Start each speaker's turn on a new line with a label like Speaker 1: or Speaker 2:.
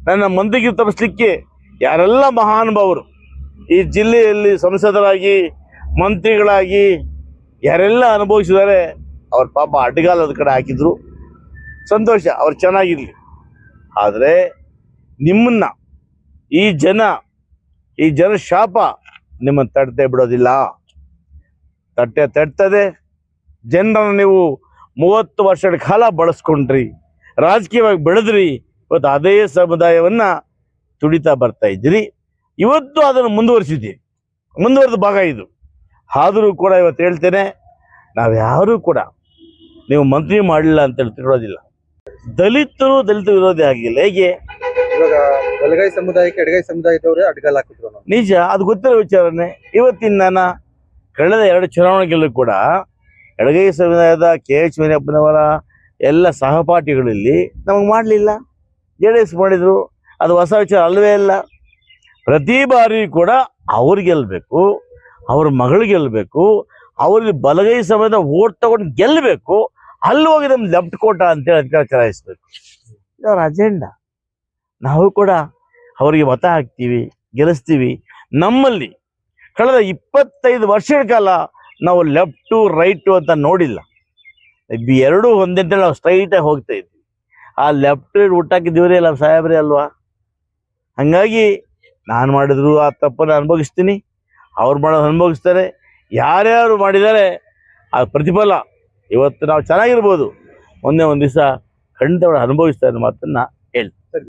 Speaker 1: ನನ್ನ ಮಂದಿಗೆ ತಪ್ಪಿಸ್ಲಿಕ್ಕೆ ಯಾರೆಲ್ಲ ಮಹಾನುಭಾವರು ಈ ಜಿಲ್ಲೆಯಲ್ಲಿ ಸಂಸದರಾಗಿ ಮಂತ್ರಿಗಳಾಗಿ ಯಾರೆಲ್ಲ ಅನುಭವಿಸಿದ್ದಾರೆ ಅವ್ರ ಪಾಪ ಅಡ್ಡಗಾಲದ ಕಡೆ ಹಾಕಿದ್ರು. ಸಂತೋಷ, ಅವ್ರು ಚೆನ್ನಾಗಿರಲಿ. ಆದರೆ ನಿಮ್ಮನ್ನ ಈ ಜನ ಶಾಪ ನಿಮ್ಮನ್ನು ತಟ್ಟದೆ ಬಿಡೋದಿಲ್ಲ. ತಟ್ಟದೆ. ಜನರನ್ನು ನೀವು 30 ವರ್ಷಗಳ ಕಾಲ ಬಳಸ್ಕೊಂಡ್ರಿ, ರಾಜಕೀಯವಾಗಿ ಬೆಳೆದ್ರಿ. ಇವತ್ತು ಅದೇ ಸಮುದಾಯವನ್ನು ತುಡಿತಾ ಬರ್ತಾ ಇದ್ದೀರಿ. ಇವತ್ತು ಅದನ್ನು ಮುಂದುವರೆದ ಭಾಗ ಇದು. ಆದರೂ ಕೂಡ ಇವತ್ತು ಹೇಳ್ತೇನೆ, ನಾವ್ಯಾರೂ ಕೂಡ ನೀವು ಮಂತ್ರಿ ಮಾಡಲಿಲ್ಲ ಅಂತ ತಿಳ್ಕೊಳ್ಳೋದಿಲ್ಲ. ದಲಿತರು ವಿರೋಧಿ ಆಗಿಲ್ಲ. ಹೇಗೆ
Speaker 2: ಇವಾಗ ಬಲಗೈ ಸಮುದಾಯಕ್ಕೆ ಎಡಗೈ ಸಮುದಾಯದವರೇ ಅಡ್ಡಗಾಲ ಹಾಕಿದ್ರು.
Speaker 1: ನಿಜ, ಅದು ಗೊತ್ತಿರೋ ವಿಚಾರನೆ. ಇವತ್ತಿನ ಕಳೆದ 2 ಚುನಾವಣೆಗಳಲ್ಲೂ ಕೂಡ ಎಡಗೈ ಸಮುದಾಯದ KH ಮುನಿಯಪ್ಪನವರ ಎಲ್ಲ ಸಹಪಾಠಿಗಳಲ್ಲಿ ನಮಗೆ ಮಾಡಲಿಲ್ಲ, JDS ಮಾಡಿದರು. ಅದು ಹೊಸ ವಿಚಾರ ಅಲ್ಲವೇ ಇಲ್ಲ. ಪ್ರತಿ ಬಾರಿ ಕೂಡ ಅವ್ರು ಗೆಲ್ಲಬೇಕು, ಅವ್ರ ಮಗಳು ಗೆಲ್ಲಬೇಕು, ಅವ್ರಿಗೆ ಬಲಗೈ ಸಮಯದ ಓಟ್ ತಗೊಂಡು ಗೆಲ್ಲಬೇಕು. ಅಲ್ಲಿ ಹೋಗಿ ನಮ್ಮ ಲೆಫ್ಟ್ ಕೋಟ ಅಂತೇಳಿ ಅಧಿಕಾರ ಚಲಾಯಿಸ್ಬೇಕು. ಇದು ಅವ್ರ ಅಜೆಂಡಾ. ನಾವು ಕೂಡ ಅವರಿಗೆ ಮತ ಹಾಕ್ತೀವಿ, ಗೆಲ್ಲಿಸ್ತೀವಿ. ನಮ್ಮಲ್ಲಿ ಕಳೆದ 25 ವರ್ಷಗಳ ಕಾಲ ನಾವು ಲೆಫ್ಟು ರೈಟು ಅಂತ ನೋಡಿಲ್ಲ. ಎರಡೂ ಒಂದೇ ಅಂತೇಳಿ ನಾವು ಸ್ಟ್ರೈಟಾಗಿ ಹೋಗ್ತಾ ಇದ್ವಿ. ಆ ಲೆಫ್ಟ್ ರೈಟ್ ಊಟಕ್ಕಿದ್ದೀವ್ರಿ ಅಲ್ಲ ಸಾಹೇಬ್ರಿ ಅಲ್ವಾ. ಹಾಗಾಗಿ ನಾನು ಮಾಡಿದ್ರು ಆ ತಪ್ಪನ್ನು ಅನುಭವಿಸ್ತೀನಿ, ಅವ್ರು ಮಾಡೋದು ಅನುಭವಿಸ್ತಾರೆ. ಯಾರ್ಯಾರು ಮಾಡಿದ್ದಾರೆ ಆ ಪ್ರತಿಫಲ ಇವತ್ತು ನಾವು ಚೆನ್ನಾಗಿರ್ಬೋದು, ಒಂದೇ ಒಂದು ದಿವಸ ಖಂಡಿತ ಅನುಭವಿಸ್ತಾರೆ ಅನ್ನೋ ಮಾತನ್ನು